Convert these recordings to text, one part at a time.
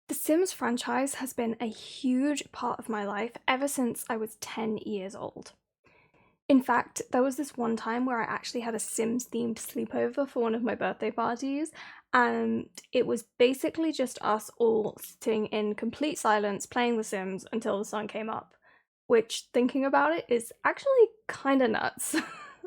The Sims franchise has been a huge part of my life ever since I was 10 years old. In fact, there was this one time where I actually had a Sims themed sleepover for one of my birthday parties, and it was basically just us all sitting in complete silence playing The Sims until the sun came up, which, thinking about it, is actually kind of nuts.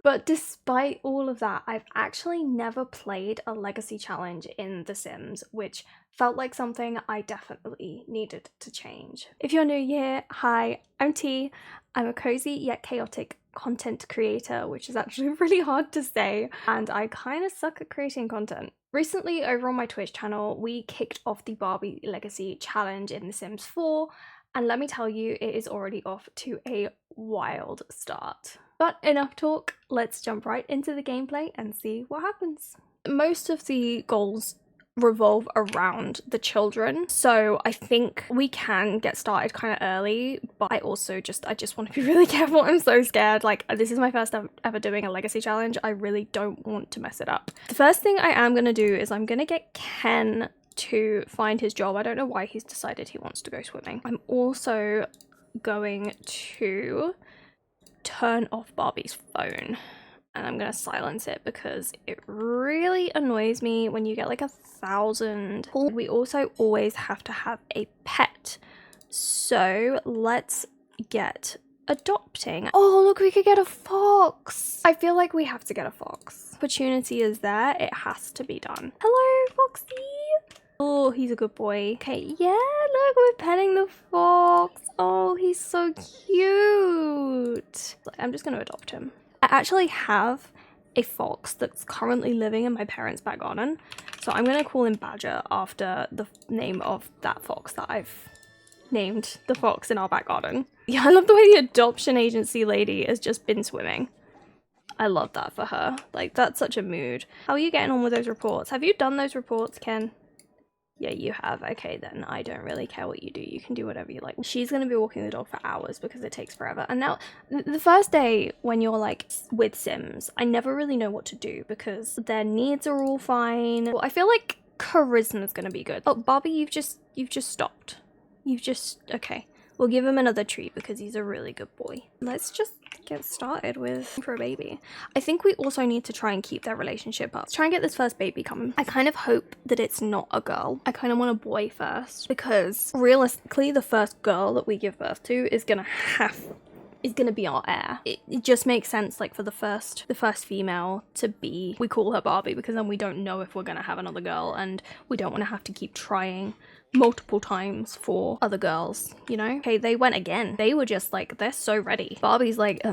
But despite all of that, I've actually never played a legacy challenge in The Sims, which felt like something I definitely needed to change. If you're new here, hi, I'm T. I'm a cozy yet chaotic content creator, which is actually really hard to say, and I kind of suck at creating content. Recently, over on my Twitch channel, we kicked off the Barbie Legacy challenge in The Sims 4, and let me tell you, it is already off to a wild start. But enough talk, let's jump right into the gameplay and see what happens. Most of the goals revolve around the children, so I think we can get started kind of early, but I just want to be really careful. I'm so scared. Like, this is my first time ever doing a legacy challenge. I really don't want to mess it up. The first thing I am going to do is I'm going to get Ken to find his job. I don't know why he's decided he wants to go swimming. I'm also going to turn off Barbie's phone, and I'm gonna silence it because it really annoys me when you get like 1,000. We also always have to have a pet, so let's get adopting. Oh, look, we could get a fox. I feel like we have to get a fox. Opportunity is there, it has to be done. Hello, Foxy. Oh, he's a good boy. Okay, yeah, look, we're petting the fox. Oh, he's so cute. I'm just gonna adopt him. I actually have a fox that's currently living in my parents' back garden, so I'm gonna call him Badger after the name of that fox that I've named the fox in our back garden. Yeah, I love the way the adoption agency lady has just been swimming. I love that for her. Like, that's such a mood. How are you getting on with those reports? Have you done those reports, Ken? Yeah, you have. Okay, then I don't really care what you do. You can do whatever you like. She's gonna be walking the dog for hours because it takes forever. And now, the first day when you're like with Sims, I never really know what to do because their needs are all fine. Well, I feel like charisma's gonna be good. Oh, Barbie, you've just stopped. Okay. We'll give him another treat because he's a really good boy. Let's just get started with for a baby. I think we also need to try and keep their relationship up. Let's try and get this first baby coming. I kind of hope that it's not a girl. I kind of want a boy first because realistically, the first girl that we give birth to is gonna be our heir. It just makes sense, like, for the first female to be, we call her Barbie because then we don't know if we're gonna have another girl and we don't want to have to keep trying multiple times for other girls, you know? Okay, they went again. They were just like, they're so ready. Barbie's like,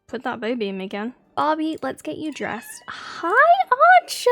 put that baby in me again. Barbie, let's get you dressed. Hi, Archer!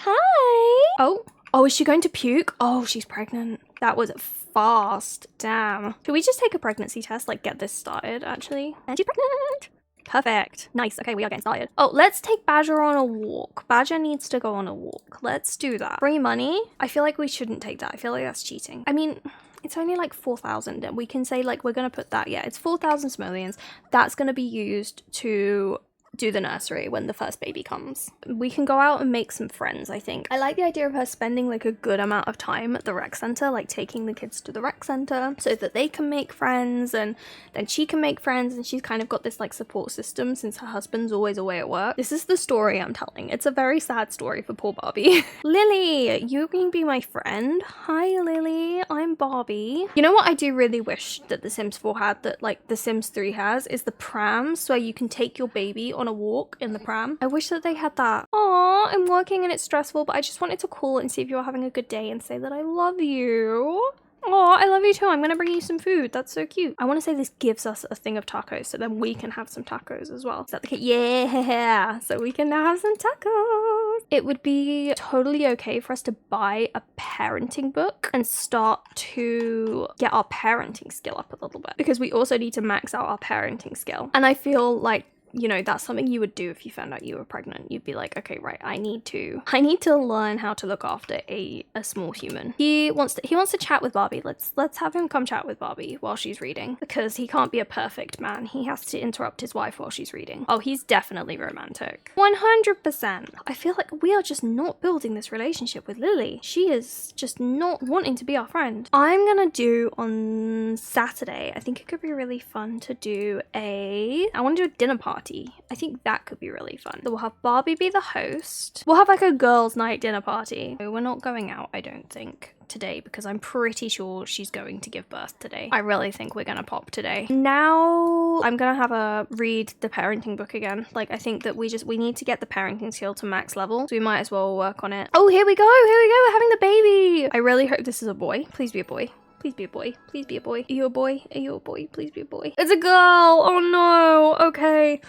Hi! Oh, is she going to puke? Oh, she's pregnant. That was fast. Damn. Can we just take a pregnancy test? Like, get this started, actually? And she's pregnant! Perfect. Nice. Okay, we are getting started. Oh, let's take Badger on a walk. Badger needs to go on a walk. Let's do that. Free money? I feel like we shouldn't take that. I feel like that's cheating. I mean, it's only like 4,000 and we can say like we're gonna put that. Yeah, it's 4,000 simoleons. That's gonna be used to do the nursery when the first baby comes. We can go out and make some friends, I think. I like the idea of her spending like a good amount of time at the rec center, like taking the kids to the rec center so that they can make friends and then she can make friends, and she's kind of got this like support system since her husband's always away at work. This is the story I'm telling. It's a very sad story for poor Barbie. Lily, you can be my friend. Hi, Lily. I'm Barbie. You know what I do really wish that The Sims 4 had that like The Sims 3 has is the prams where you can take your baby on a walk in the pram. I wish that they had that. Aw, I'm working and it's stressful, but I just wanted to call and see if you're having a good day and say that I love you. Aw, I love you too. I'm gonna bring you some food. That's so cute. I want to say this gives us a thing of tacos, so then we can have some tacos as well. Is that the case? Yeah, so we can now have some tacos. It would be totally okay for us to buy a parenting book and start to get our parenting skill up a little bit because we also need to max out our parenting skill. And I feel like you know, that's something you would do if you found out you were pregnant. You'd be like, okay, right, I need to learn how to look after a small human. He wants to chat with Barbie. Let's have him come chat with Barbie while she's reading, because he can't be a perfect man. He has to interrupt his wife while she's reading. Oh, he's definitely romantic. 100%. I feel like we are just not building this relationship with Lily. She is just not wanting to be our friend. I'm gonna do on Saturday, I think it could be really fun to do I want to do a dinner party. I think that could be really fun. So we'll have Barbie be the host. We'll have like a girls' night dinner party. We're not going out, I don't think, today, because I'm pretty sure she's going to give birth today. I really think we're gonna pop today. Now I'm gonna have a read the parenting book again. Like, I think that we need to get the parenting skill to max level, so we might as well work on it. Oh, here we go, we're having the baby. I really hope this is a boy. Please be a boy. Please be a boy. Please be a boy. Are you a boy? Are you a boy? Please be a boy. It's a girl! Oh no! Okay.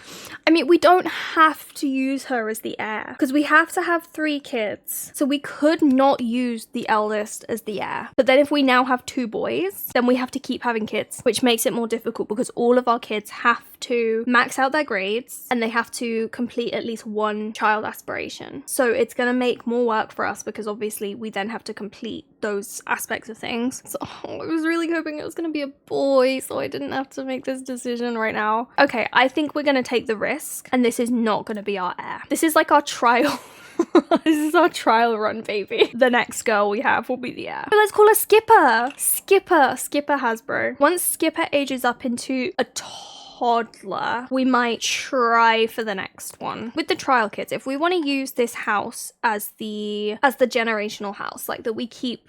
I mean, we don't have to use her as the heir, because we have to have 3 kids. So we could not use the eldest as the heir. But then if we now have 2 boys, then we have to keep having kids, which makes it more difficult, because all of our kids have to max out their grades and they have to complete at least 1 child aspiration. So it's gonna make more work for us, because obviously we then have to complete those aspects of things. So I was really hoping it was gonna be a boy, so I didn't have to make this decision right now. Okay, I think we're gonna take the risk, and this is not gonna be our heir. This is like our trial. This is our trial run, baby. The next girl we have will be the heir. But let's call her Skipper. Skipper Hasbro. Once Skipper ages up into a toddler, we might try for the next one. With the trial kids, if we want to use this house as the generational house, like that we keep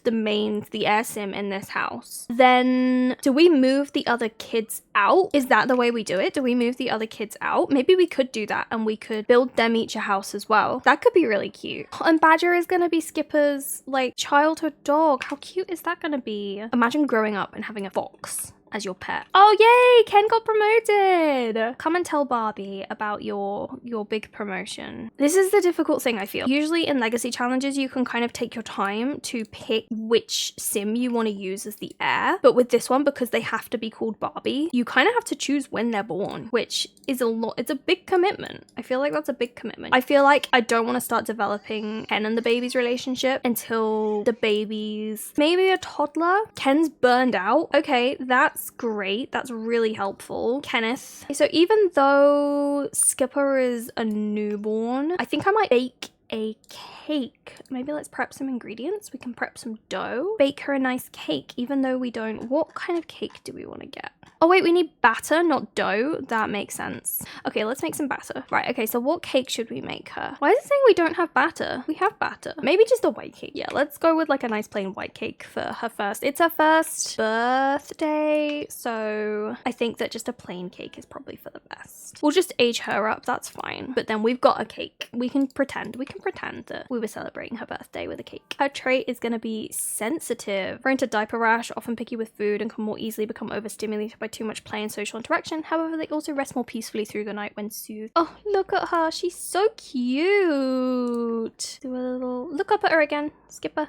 the heir sim in this house, then do we move the other kids out? Is that the way we do it? Do we move the other kids out? Maybe we could do that, and we could build them each a house as well. That could be really cute. And Badger is gonna be Skipper's like childhood dog. How cute is that gonna be? Imagine growing up and having a fox as your pet. Oh yay, Ken got promoted. Come and tell Barbie about your big promotion. This is the difficult thing, I feel. Usually in legacy challenges you can kind of take your time to pick which sim you want to use as the heir, but with this one, because they have to be called Barbie, you kind of have to choose when they're born, which is a lot. It's a big commitment. I feel like that's a big commitment. I feel like I don't want to start developing Ken and the baby's relationship until the baby's maybe a toddler. Ken's burned out. Okay, that's great. That's really helpful. Kenneth. So even though Skipper is a newborn, I think I might bake a cake. Maybe let's prep some ingredients. We can prep some dough. Bake her a nice cake, even though we don't. What kind of cake do we want to get? Oh wait, we need batter, not dough. That makes sense. Okay, let's make some batter. Right, okay, so what cake should we make her? Why is it saying we don't have batter? We have batter. Maybe just a white cake. Yeah, let's go with like a nice plain white cake for her first. It's her first birthday, so I think that just a plain cake is probably for the best. We'll just age her up, that's fine. But then we've got a cake. We can pretend that we were celebrating her birthday with a cake. Her trait is gonna be sensitive. Prone to diaper rash, often picky with food, and can more easily become overstimulated by too much play and social interaction. However, they also rest more peacefully through the night when soothed. Oh, look at her. She's so cute. Do a little look up at her again, Skipper.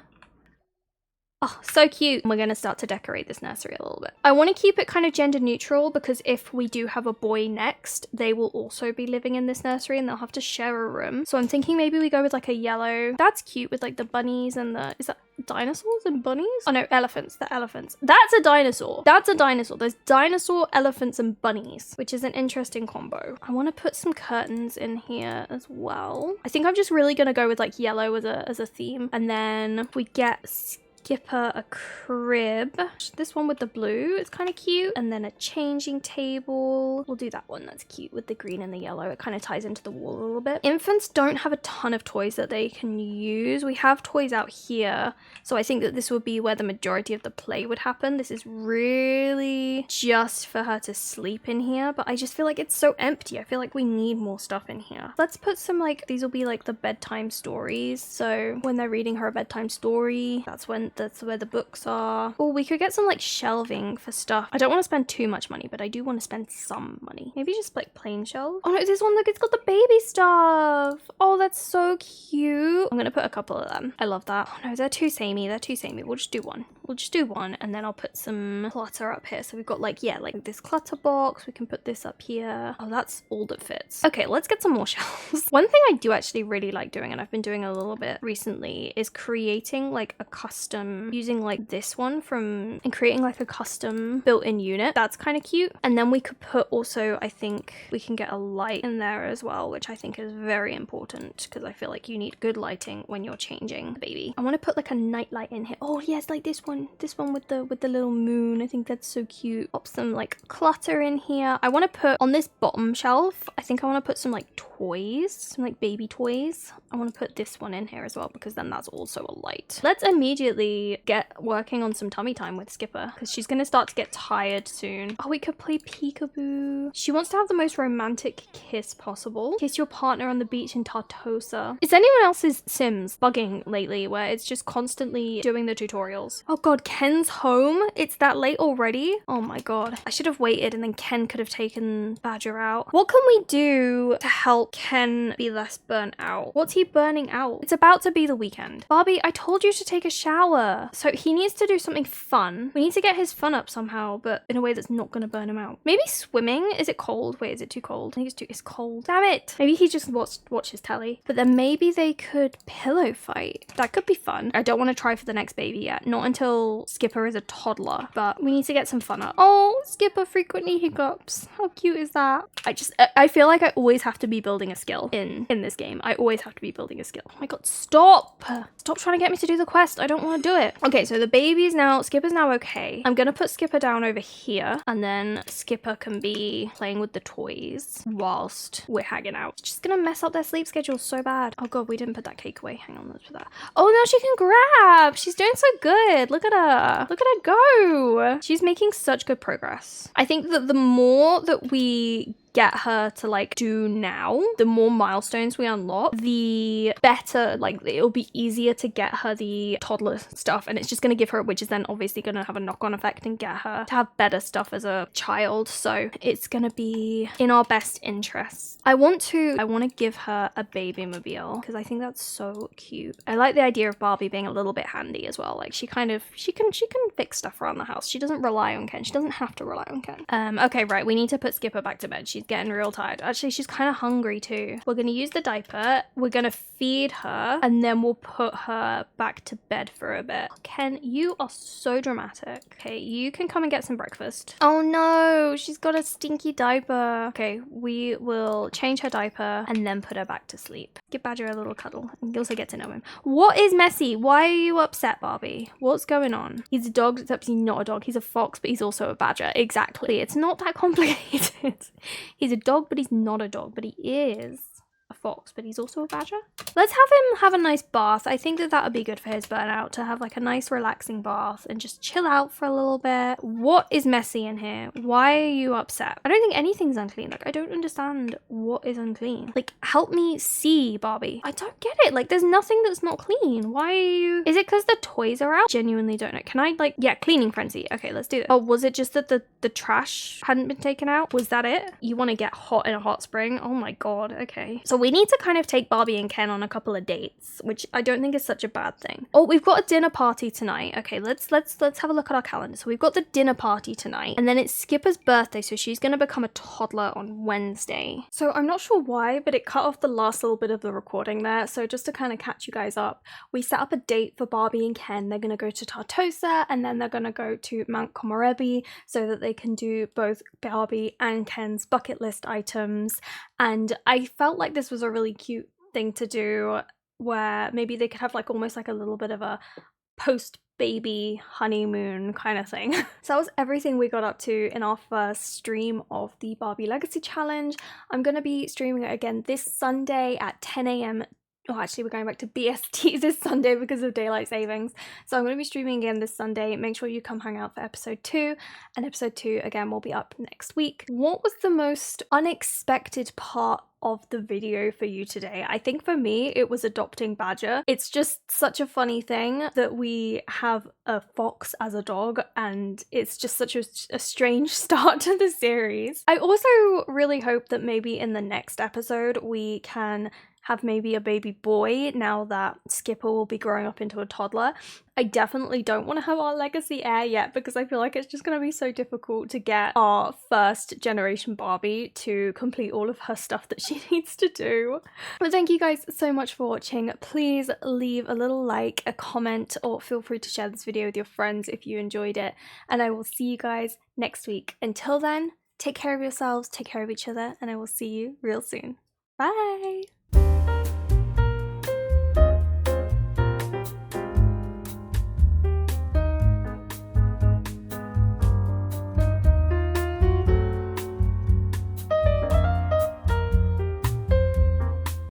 Oh, so cute. We're going to start to decorate this nursery a little bit. I want to keep it kind of gender neutral, because if we do have a boy next, they will also be living in this nursery and they'll have to share a room. So I'm thinking maybe we go with like a yellow. That's cute with like the bunnies and the, is that dinosaurs and bunnies? Oh no, elephants, the elephants. That's a dinosaur. That's a dinosaur. There's dinosaur, elephants and bunnies, which is an interesting combo. I want to put some curtains in here as well. I think I'm just really going to go with like yellow as a theme. And then we get Skipper a crib. This one with the blue is kind of cute. And then a changing table. We'll do that one. That's cute with the green and the yellow. It kind of ties into the wall a little bit. Infants don't have a ton of toys that they can use. We have toys out here. So I think that this would be where the majority of the play would happen. This is really just for her to sleep in here. But I just feel like it's so empty. I feel like we need more stuff in here. Let's put some like, these will be like the bedtime stories. So when they're reading her a bedtime story, that's where the books are. Oh, we could get some like shelving for stuff. I don't want to spend too much money, but I do want to spend some money. Maybe just like plain shelves. Oh no, this one, look, it's got the baby stuff. Oh, that's so cute. I'm gonna put a couple of them. I love that. Oh no, they're too samey. They're too samey. We'll just do one. we'll just do one, and then I'll put some clutter up here. So we've got like, yeah, like this clutter box. We can put this up here. Oh, that's all that fits. Okay, let's get some more shelves. One thing I do actually really like doing, and I've been doing a little bit recently, is creating like a custom, using like this one and creating like a custom built-in unit. That's kind of cute. And then we could put also, I think we can get a light in there as well, which I think is very important because I feel like you need good lighting when you're changing the baby. I want to put like a night light in here. Oh yes, like this one with the little moon. I think that's so cute. Pop some like clutter in here. I want to put on this bottom shelf, I think I want to put some like toys, some like baby toys. I want to put this one in here as well because then that's also a light. Let's immediately get working on some tummy time with Skipper because she's going to start to get tired soon. Oh, we could play peekaboo. She wants to have the most romantic kiss possible. Kiss your partner on the beach in Tartosa. Is anyone else's Sims bugging lately where it's just constantly doing the tutorials? Oh god, Ken's home? It's that late already? Oh my god. I should have waited and then Ken could have taken Badger out. What can we do to help Ken be less burnt out? What's he burning out? It's about to be the weekend. Barbie, I told you to take a shower. So he needs to do something fun. We need to get his fun up somehow, but in a way that's not going to burn him out. Maybe swimming? Is it cold? Wait, is it too cold? I think it's cold. Damn it. Maybe he just watches telly. But then maybe they could pillow fight. That could be fun. I don't want to try for the next baby yet. Not until Skipper is a toddler, but we need to get some fun up. Oh, Skipper frequently hiccups. How cute is that? I feel like I always have to be building a skill in this game. I always have to be building a skill. Oh my god, stop! Stop trying to get me to do the quest. I don't want to do it. Okay, so the baby's now, Skipper's now okay. I'm gonna put Skipper down over here, and then Skipper can be playing with the toys whilst we're hanging out. It's just gonna mess up their sleep schedule so bad. Oh god, we didn't put that cake away. Hang on, let's put that. Oh, now she can grab. She's doing so good. Look at her. Look at her go. She's making such good progress. I think that the more that we get her to like do now, the more milestones we unlock, the better, like it'll be easier to get her the toddler stuff, and it's just going to give her, which is then obviously going to have a knock-on effect and get her to have better stuff as a child. So it's going to be in our best interest. I want to give her a baby mobile because I think that's so cute. I like the idea of Barbie being a little bit handy as well. Like she can fix stuff around the house. She doesn't rely on Ken. She doesn't have to rely on Ken. Okay, right, we need to put Skipper back to bed. She's getting real tired. Actually, she's kind of hungry too. We're going to use the diaper. We're going to feed her, and then we'll put her back to bed for a bit. Ken, you are so dramatic. Okay, you can come and get some breakfast. Oh no, she's got a stinky diaper. Okay, we will change her diaper and then put her back to sleep. Give Badger a little cuddle and also get to know him. What is messy? Why are you upset, Barbie? What's going on? He's a dog, except he's not a dog. He's a fox, but he's also a badger. Exactly. It's not that complicated. He's a dog, but he's not a dog, but he is a fox, but he's also a badger. Let's have him have a nice bath. I think that would be good for his burnout, to have like a nice relaxing bath and just chill out for a little bit. What is messy in here? Why are you upset? I don't think anything's unclean. Like, I don't understand what is unclean. Like, help me see, Barbie. I don't get it. Like, there's nothing that's not clean. Why are you... Is it because the toys are out? Genuinely don't know. Can I, like... Yeah, cleaning frenzy. Okay, let's do it. Oh, was it just that the trash hadn't been taken out? Was that it? You want to get hot in a hot spring? Oh my god. Okay. So we need to kind of take Barbie and Ken on a couple of dates, which I don't think is such a bad thing. Oh, we've got a dinner party tonight. Okay, let's have a look at our calendar. So we've got the dinner party tonight, and then it's Skipper's birthday, so she's going to become a toddler on Wednesday. So I'm not sure why, but it cut off the last little bit of the recording there. So just to kind of catch you guys up, we set up a date for Barbie and Ken. They're going to go to Tartosa, and then they're going to go to Mount Komorebi so that they can do both Barbie and Ken's bucket list items. And I felt like this was a really cute thing to do, where maybe they could have like almost like a little bit of a post-baby honeymoon kind of thing. So that was everything we got up to in our first stream of the Barbie Legacy Challenge. I'm going to be streaming it again this Sunday at 10 a.m. Oh, actually, we're going back to BST this Sunday because of daylight savings. So I'm going to be streaming again this Sunday. Make sure you come hang out for episode 2. And episode 2, again, will be up next week. What was the most unexpected part of the video for you today? I think for me, it was adopting Badger. It's just such a funny thing that we have a fox as a dog, and it's just such a strange start to the series. I also really hope that maybe in the next episode we can have maybe a baby boy now that Skipper will be growing up into a toddler. I definitely don't want to have our legacy heir yet because I feel like it's just going to be so difficult to get our first generation Barbie to complete all of her stuff that she needs to do. But thank you guys so much for watching. Please leave a little like, a comment, or feel free to share this video with your friends if you enjoyed it. And I will see you guys next week. Until then, take care of yourselves, take care of each other, and I will see you real soon. Bye!